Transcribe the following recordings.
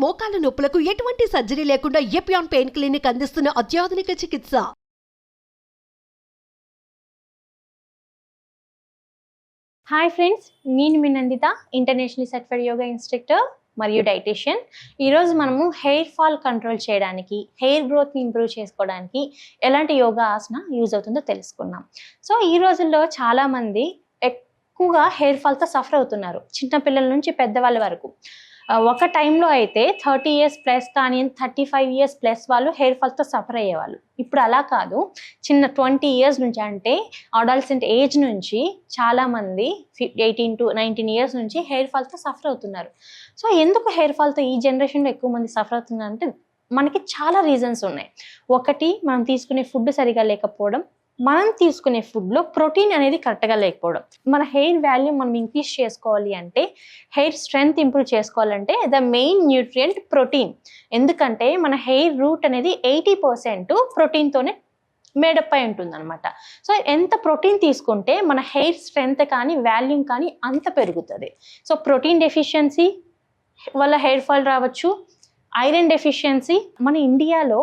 మోకాల నొప్పులకు ఎటువంటి సర్జరీ లేకుండా ఎపియాన్ పెయిన్ క్లినిక్ అందిస్తున్న అత్యాధునిక చికిత్స. హాయ్ ఫ్రెండ్స్, నేను మీ Nandita, international certified yoga instructor మరియు డైటీషియన్. ఈరోజు మనము హెయిర్ ఫాల్ కంట్రోల్ చేయడానికి, హెయిర్ గ్రోత్ని ఇంప్రూవ్ చేసుకోవడానికి ఎలాంటి యోగా ఆసన యూజ్ అవుతుందో తెలుసుకున్నాం. సో ఈ రోజుల్లో చాలామంది ఎక్కువగా హెయిర్ ఫాల్తో సఫర్ అవుతున్నారు, చిన్నపిల్లల నుంచి పెద్దవాళ్ళ వరకు. ఒక టైంలో అయితే 30 years ప్లస్ కానీ 35 years ప్లస్ వాళ్ళు హెయిర్ ఫాల్తో సఫర్ అయ్యేవాళ్ళు. ఇప్పుడు అలా కాదు, చిన్న 20 years నుంచి, అంటే అడాలసెంట్ ఏజ్ నుంచి చాలామంది 18 to 19 years నుంచి హెయిర్ ఫాల్తో సఫర్ అవుతున్నారు. సో ఎందుకు హెయిర్ ఫాల్తో ఈ జనరేషన్లో ఎక్కువ మంది సఫర్ అవుతున్నారు అంటే మనకి చాలా రీజన్స్ ఉన్నాయి. ఒకటి, మనం తీసుకునే ఫుడ్ సరిగా లేకపోవడం, మనం తీసుకునే ఫుడ్లో ప్రోటీన్ అనేది కరెక్ట్గా లేకపోవడం. మన హెయిర్ వాల్యూమ్ మనం ఇంక్రీజ్ చేసుకోవాలి అంటే, హెయిర్ స్ట్రెంగ్త్ ఇంప్రూవ్ చేసుకోవాలంటే ద మెయిన్ న్యూట్రియంట్ ప్రోటీన్. ఎందుకంటే మన హెయిర్ రూట్ అనేది 80% ప్రోటీన్తోనే మేడప్ అయి ఉంటుంది అనమాట. సో ఎంత ప్రోటీన్ తీసుకుంటే మన హెయిర్ స్ట్రెంగ్త్ కానీ వాల్యూమ్ కానీ అంత పెరుగుతుంది. సో ప్రోటీన్ డెఫిషియన్సీ వల్ల హెయిర్ ఫాల్ రావచ్చు. ఐరన్ డెఫిషియన్సీ, మన ఇండియాలో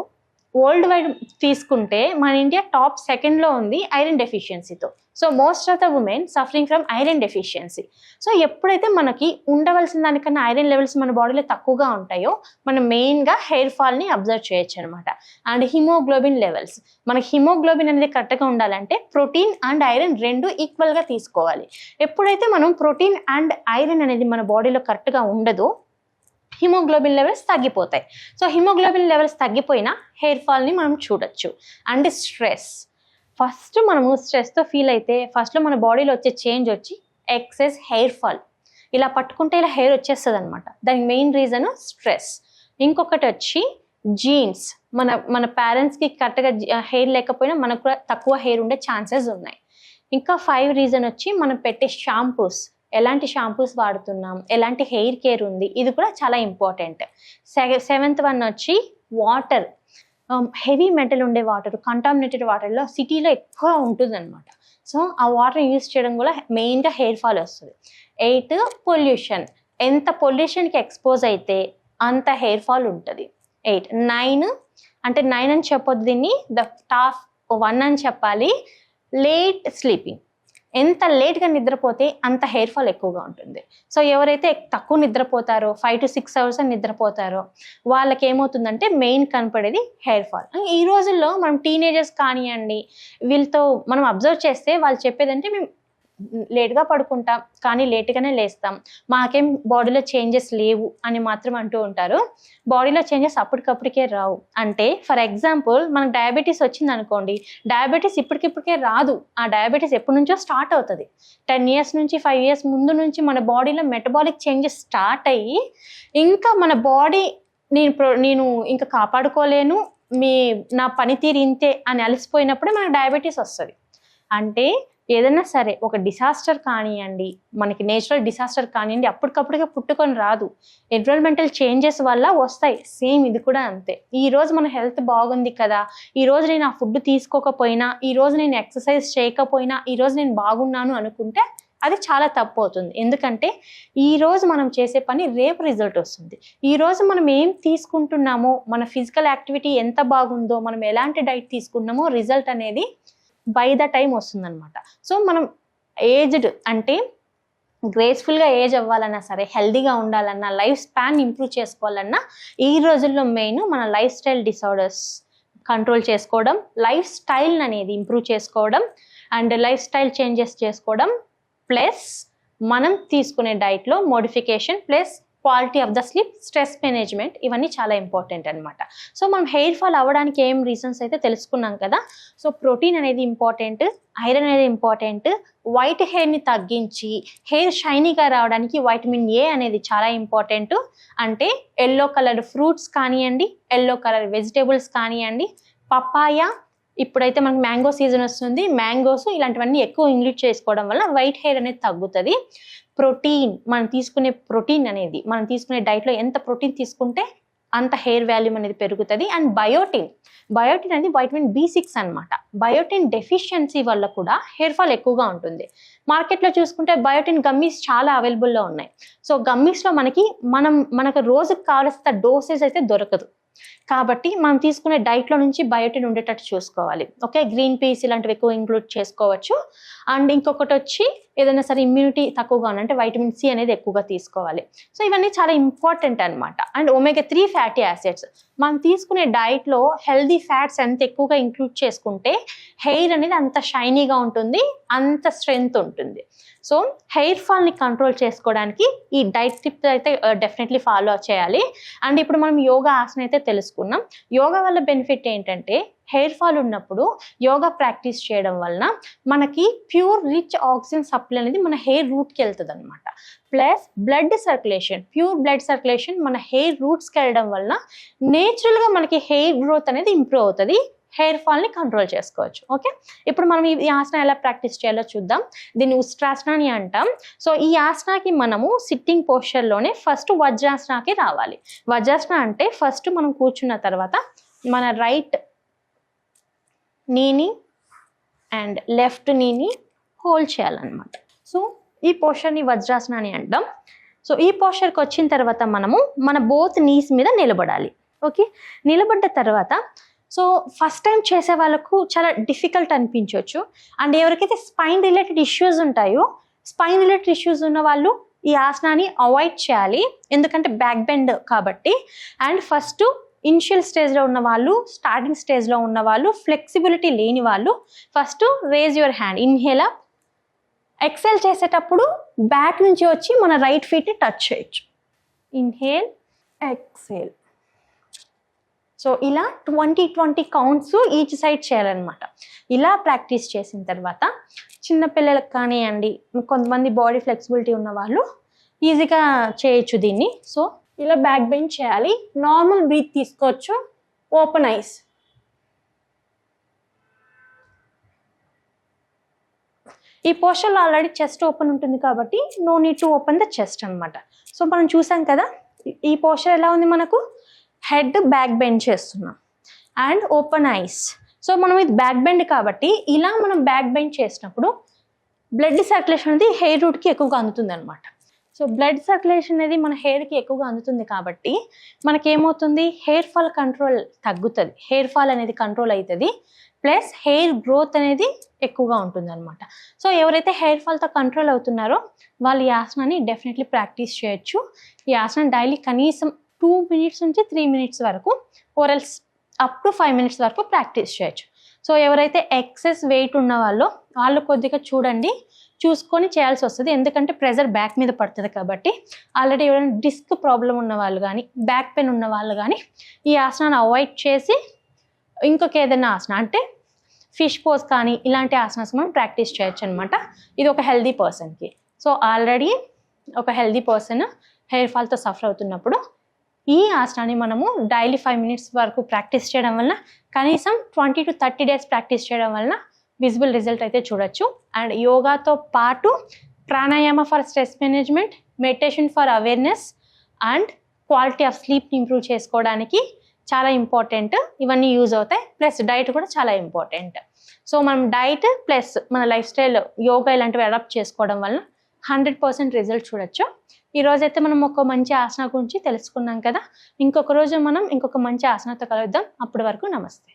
వరల్డ్ వైడ్ తీసుకుంటే మన ఇండియా టాప్ 2nd ఉంది ఐరన్ డెఫిషియన్సీతో. So most of the women suffering from iron deficiency. So ఎప్పుడైతే మనకి ఉండవలసిన దానికన్నా ఐరన్ లెవెల్స్ మన బాడీలో తక్కువగా ఉంటాయో మనం మెయిన్గా హెయిర్ ఫాల్ని అబ్జర్వ్ చేయొచ్చు అనమాట. అండ్ హిమోగ్లోబిన్ లెవెల్స్, మనకి హిమోగ్లోబిన్ అనేది కరెక్ట్గా ఉండాలంటే ప్రోటీన్ అండ్ ఐరన్ రెండు ఈక్వల్గా తీసుకోవాలి. ఎప్పుడైతే మనం ప్రోటీన్ అండ్ ఐరన్ అనేది మన బాడీలో కరెక్ట్గా ఉండదో హిమోగ్లోబిన్ లెవెల్స్ తగ్గిపోతాయి. సో హిమోగ్లోబిన్ లెవెల్స్ తగ్గిపోయినా హెయిర్ ఫాల్ని మనం చూడొచ్చు. అండ్ స్ట్రెస్, ఫస్ట్ మనము స్ట్రెస్తో ఫీల్ అయితే ఫస్ట్లో మన బాడీలో వచ్చే చేంజ్ వచ్చి ఎక్సెస్ హెయిర్ ఫాల్. ఇలా పట్టుకుంటే ఇలా హెయిర్ వచ్చేస్తుంది అనమాట. దానికి మెయిన్ రీజన్ స్ట్రెస్. ఇంకొకటి వచ్చి జీన్స్, మన పేరెంట్స్కి కరెక్ట్గా హెయిర్ లేకపోయినా మనకు కూడా తక్కువ హెయిర్ ఉండే ఛాన్సెస్ ఉన్నాయి. ఇంకా 5 రీజన్ వచ్చి మనం పెట్టే షాంపూస్, ఎలాంటి షాంపూస్ వాడుతున్నాం, ఎలాంటి హెయిర్ కేర్ ఉంది, ఇది కూడా చాలా ఇంపార్టెంట్. 7th వన్ వచ్చి వాటర్. హెవీ మెటల్ ఉండే వాటర్, కంటామినేటెడ్ వాటర్లో సిటీలో ఎక్కువ ఉంటుంది అనమాట. సో ఆ వాటర్ యూజ్ చేయడం కూడా మెయిన్గా హెయిర్ ఫాల్ వస్తుంది. 8 పొల్యూషన్, ఎంత పొల్యూషన్కి ఎక్స్పోజ్ అయితే అంత హెయిర్ ఫాల్ ఉంటుంది. 8. 9 అంటే 9 అని చెప్పొద్దు, దీన్ని ద టాప్ 1 అని చెప్పాలి. లేట్ స్లీపింగ్, ఎంత లేట్గా నిద్రపోతే అంత హెయిర్ ఫాల్ ఎక్కువగా ఉంటుంది. సో ఎవరైతే తక్కువ నిద్రపోతారో, 5 to 6 hours అని నిద్రపోతారో వాళ్ళకి ఏమవుతుందంటే మెయిన్ కనపడేది హెయిర్ ఫాల్. ఈ రోజుల్లో మనం టీనేజర్స్ కానివ్వండి, వీళ్ళతో మనం అబ్జర్వ్ చేస్తే వాళ్ళు చెప్పేదంటే మేము లేట్గా పడుకుంటాం కానీ లేట్గానే లేస్తాం, మాకేం బాడీలో చేంజెస్ లేవు అని మాత్రం అంటూ ఉంటారు. బాడీలో చేంజెస్ అప్పటికప్పటికే రావు. అంటే ఫర్ ఎగ్జాంపుల్ మనకు డయాబెటీస్ వచ్చింది అనుకోండి, డయాబెటీస్ ఇప్పటికిప్పటికే రాదు. ఆ డయాబెటీస్ ఎప్పటి నుంచో స్టార్ట్ అవుతుంది. 10 years నుంచి 5 years ముందు నుంచి మన బాడీలో మెటబాలిక్ చేంజెస్ స్టార్ట్ అయ్యి ఇంకా మన బాడీ నేను ఇంకా కాపాడుకోలేను, నా పనితీరు ఇంతే అని అలసిపోయినప్పుడే మనకు డయాబెటీస్ వస్తుంది. అంటే ఏదైనా సరే ఒక డిసాస్టర్ కానివ్వండి, మనకి నేచురల్ డిసాస్టర్ కానివ్వండి, అప్పటికప్పుడుగా పుట్టుకొని రాదు, ఎన్విరాన్మెంటల్ చేంజెస్ వల్ల వస్తాయి. సేమ్ ఇది కూడా అంతే. ఈరోజు మన హెల్త్ బాగుంది కదా, ఈరోజు నేను ఆ ఫుడ్ తీసుకోకపోయినా, ఈరోజు నేను ఎక్సర్సైజ్ చేయకపోయినా, ఈరోజు నేను బాగున్నాను అనుకుంటే అది చాలా తప్పు అవుతుంది. ఎందుకంటే ఈరోజు మనం చేసే పని రేపు రిజల్ట్ వస్తుంది. ఈరోజు మనం ఏం తీసుకుంటున్నామో, మన ఫిజికల్ యాక్టివిటీ ఎంత బాగుందో, మనం ఎలాంటి డైట్ తీసుకున్నామో రిజల్ట్ అనేది బై ద టైం వస్తుందన్నమాట. సో మనం ఏజ్డ్ అంటే గ్రేస్ఫుల్గా ఏజ్ అవ్వాలన్నా సరే, హెల్దీగా ఉండాలన్నా, లైఫ్ స్పాన్ ఇంప్రూవ్ చేసుకోవాలన్నా ఈ రోజుల్లో మెయిన్ మన లైఫ్ స్టైల్ డిసార్డర్స్ కంట్రోల్ చేసుకోవడం, లైఫ్ స్టైల్ అనేది ఇంప్రూవ్ చేసుకోవడం అండ్ లైఫ్ స్టైల్ చేంజెస్ చేసుకోవడం, ప్లస్ మనం తీసుకునే డైట్లో modification, plus quality of the sleep, stress management, ఇవన్నీ చాలా ఇంపార్టెంట్ అనమాట. సో మనం హెయిర్ ఫాల్ అవ్వడానికి ఏం రీజన్స్ అయితే తెలుసుకున్నాం కదా. సో ప్రోటీన్ అనేది ఇంపార్టెంట్, ఐరన్ అనేది ఇంపార్టెంట్, వైట్ హెయిర్ని తగ్గించి హెయిర్ షైనీగా రావడానికి వైటమిన్ ఏ అనేది చాలా ఇంపార్టెంట్. అంటే ఎల్లో కలర్ ఫ్రూట్స్ కానివ్వండి, ఎల్లో కలర్ వెజిటేబుల్స్ కానివ్వండి, పపాయ, ఇప్పుడైతే మనకి మ్యాంగో సీజన్ వస్తుంది, మ్యాంగోస్ ఇలాంటివన్నీ ఎక్కువ ఇంక్లూడ్ చేసుకోవడం వల్ల వైట్ హెయిర్ అనేది తగ్గుతుంది. ప్రోటీన్, మనం తీసుకునే ప్రోటీన్ అనేది, మనం తీసుకునే డైట్లో ఎంత ప్రోటీన్ తీసుకుంటే అంత హెయిర్ వాల్యూమ్ అనేది పెరుగుతుంది. అండ్ బయోటిన్ అనేది వైటమిన్ B6 అనమాట. బయోటిన్ డెఫిషియన్సీ వల్ల కూడా హెయిర్ ఫాల్ ఎక్కువగా ఉంటుంది. మార్కెట్లో చూసుకుంటే బయోటిన్ గమ్మీస్ చాలా అవైలబుల్లో ఉన్నాయి. సో గమ్మీస్లో మనకు రోజుకి కావాల్సిన డోసేజ్ అయితే దొరకదు. కాబట్టి మనం తీసుకునే డైట్లో నుంచి బయోటిన్ ఉండేటట్టు చూసుకోవాలి. ఓకే, గ్రీన్ పీస్ ఇలాంటివి ఎక్కువ ఇంక్లూడ్ చేసుకోవచ్చు. అండ్ ఇంకొకటి వచ్చి ఏదైనా సరే ఇమ్యూనిటీ తక్కువగా ఉందంటే వైటమిన్ C అనేది ఎక్కువగా తీసుకోవాలి. సో ఇవన్నీ చాలా ఇంపార్టెంట్ అనమాట. అండ్ omega-3 ఫ్యాటీ యాసిడ్స్ మనం తీసుకునే డైట్లో హెల్దీ ఫ్యాట్స్ ఎంత ఎక్కువగా ఇంక్లూడ్ చేసుకుంటే హెయిర్ అనేది అంత షైనీగా ఉంటుంది, అంత స్ట్రెంగ్త్ ఉంటుంది. సో హెయిర్ ఫాల్ని కంట్రోల్ చేసుకోవడానికి ఈ డైట్ టిప్స్ అయితే డెఫినెట్లీ ఫాలో చేయాలి. అండ్ ఇప్పుడు మనం యోగా ఆసన అయితే తెలుసుకున్నాం. యోగా వల్ల బెనిఫిట్ ఏంటంటే హెయిర్ ఫాల్ ఉన్నప్పుడు యోగా ప్రాక్టీస్ చేయడం వలన మనకి ప్యూర్ రిచ్ ఆక్సిజన్ సప్లై అనేది మన హెయిర్ రూట్కి వెళ్తుంది అనమాట. ప్లస్ ప్యూర్ బ్లడ్ సర్క్యులేషన్ మన హెయిర్ రూట్స్కి వెళ్ళడం వలన నేచురల్గా మనకి హెయిర్ గ్రోత్ అనేది ఇంప్రూవ్ అవుతుంది. హెయిర్ ఫాల్ని కంట్రోల్ చేసుకోవచ్చు. ఓకే, ఇప్పుడు మనం ఈ ఆసన ఎలా ప్రాక్టీస్ చేయాలో చూద్దాం. దీన్ని ఉస్ట్రాసన అని అంటాం. సో ఈ ఆసనకి మనము సిట్టింగ్ పోస్చర్లోనే ఫస్ట్ వజ్రాసనకి రావాలి. వజ్రాసన అంటే ఫస్ట్ మనం కూర్చున్న తర్వాత మన రైట్ నీని అండ్ లెఫ్ట్ నీని హోల్డ్ చేయాలన్నమాట. సో ఈ పోస్చర్ని వజ్రాసన అని అంటాం. సో ఈ పోస్చర్కి వచ్చిన తర్వాత మనము మన బోత్ నీస్ మీద నిలబడాలి. ఓకే, నిలబడ్డ తర్వాత సో ఫస్ట్ టైం చేసే వాళ్ళకు చాలా డిఫికల్ట్ అనిపించవచ్చు. అండ్ ఎవరికైతే స్పైన్ రిలేటెడ్ ఇష్యూస్ ఉంటాయో, స్పైన్ రిలేటెడ్ ఇష్యూస్ ఉన్న వాళ్ళు ఈ ఆసనాన్ని అవాయిడ్ చేయాలి, ఎందుకంటే బ్యాక్ బెండ్ కాబట్టి. అండ్ ఫస్ట్ ఇనిషియల్ స్టేజ్లో ఉన్న వాళ్ళు, స్టార్టింగ్ స్టేజ్లో ఉన్న వాళ్ళు, ఫ్లెక్సిబిలిటీ లేని వాళ్ళు first raise your hand, inhale up. Exhale చేసేటప్పుడు బ్యాక్ నుంచి వచ్చి మన రైట్ ఫీట్ని టచ్ చేయొచ్చు. Inhale, exhale. సో ఇలా 20 కౌంట్స్ ఈచ్ సైడ్ చేయాలన్నమాట. ఇలా ప్రాక్టీస్ చేసిన తర్వాత చిన్నపిల్లలకు కానివ్వండి, కొంతమంది బాడీ ఫ్లెక్సిబిలిటీ ఉన్న వాళ్ళు ఈజీగా చేయొచ్చు దీన్ని. సో ఇలా బ్యాక్ బెండ్ చేయాలి. నార్మల్ బ్రీత్ తీసుకోవచ్చు. Open eyes. ఈ పోస్చర్లో ఆల్రెడీ చెస్ట్ ఓపెన్ ఉంటుంది కాబట్టి no need to open the chest అనమాట. సో మనం చూసాం కదా ఈ పోస్చర్ ఎలా ఉంది, మనకు హెడ్ బ్యాక్ బెండ్ చేస్తున్నాం అండ్ ఓపెన్ ఐస్. సో మనం ఇది బ్యాక్ బెండ్ కాబట్టి ఇలా మనం బ్యాక్ బెండ్ చేసినప్పుడు బ్లడ్ సర్క్యులేషన్ అనేది హెయిర్ రూట్కి ఎక్కువగా అందుతుంది అనమాట. సో బ్లడ్ సర్క్యులేషన్ అనేది మన హెయిర్కి ఎక్కువగా అందుతుంది కాబట్టి మనకేమవుతుంది, హెయిర్ ఫాల్ కంట్రోల్ తగ్గుతుంది, హెయిర్ ఫాల్ అనేది కంట్రోల్ అవుతుంది. ప్లస్ హెయిర్ గ్రోత్ అనేది ఎక్కువగా ఉంటుంది అనమాట. సో ఎవరైతే హెయిర్ ఫాల్తో కంట్రోల్ అవుతున్నారో వాళ్ళు ఈ ఆసనాన్ని డెఫినెట్లీ ప్రాక్టీస్ చేయొచ్చు. ఈ ఆసనం డైలీ కనీసం 2 minutes నుంచి 3 minutes వరకు, ఓరల్స్ అప్ టు 5 minutes వరకు ప్రాక్టీస్ చేయొచ్చు. సో ఎవరైతే ఎక్సెస్ వెయిట్ ఉన్న వాళ్ళు కొద్దిగా చూసుకొని చేయాల్సి వస్తుంది, ఎందుకంటే ప్రెజర్ బ్యాక్ మీద పడుతుంది కాబట్టి. ఆల్రెడీ ఎవరైనా డిస్క్ ప్రాబ్లం ఉన్న వాళ్ళు కానీ, బ్యాక్ పెయిన్ ఉన్న వాళ్ళు కానీ ఈ ఆసనాన్ని అవాయిడ్ చేసి ఇంకొక ఏదైనా ఆసన అంటే ఫిష్ పోజ్ కానీ ఇలాంటి ఆసనాస్ మనం ప్రాక్టీస్ చేయొచ్చు అనమాట. ఇది ఒక హెల్దీ పర్సన్కి. సో ఆల్రెడీ ఒక హెల్దీ పర్సన్ హెయిర్ ఫాల్తో సఫర్ అవుతున్నప్పుడు ఈ ఆసనాన్ని మనము డైలీ 5 minutes వరకు ప్రాక్టీస్ చేయడం వలన, కనీసం 20 to 30 days ప్రాక్టీస్ చేయడం వలన విజిబుల్ రిజల్ట్ అయితే చూడొచ్చు. అండ్ యోగాతో పాటు pranayama for stress management, meditation for awareness and quality of స్లీప్ని ఇంప్రూవ్ చేసుకోవడానికి చాలా ఇంపార్టెంట్. ఇవన్నీ యూజ్ అవుతాయి. ప్లస్ డైట్ కూడా చాలా ఇంపార్టెంట్. సో మనం డైట్ ప్లస్ మన లైఫ్ స్టైల్ యోగా ఇలాంటివి అడాప్ట్ చేసుకోవడం వలన 100% రిజల్ట్ చూడొచ్చు. ఈ రోజైతే మనం ఒక మంచి ఆసన గురించి తెలుసుకున్నాం కదా. ఇంకొక రోజు మనం ఇంకొక మంచి ఆసనతో కలుద్దాం. అప్పటి వరకు నమస్తే.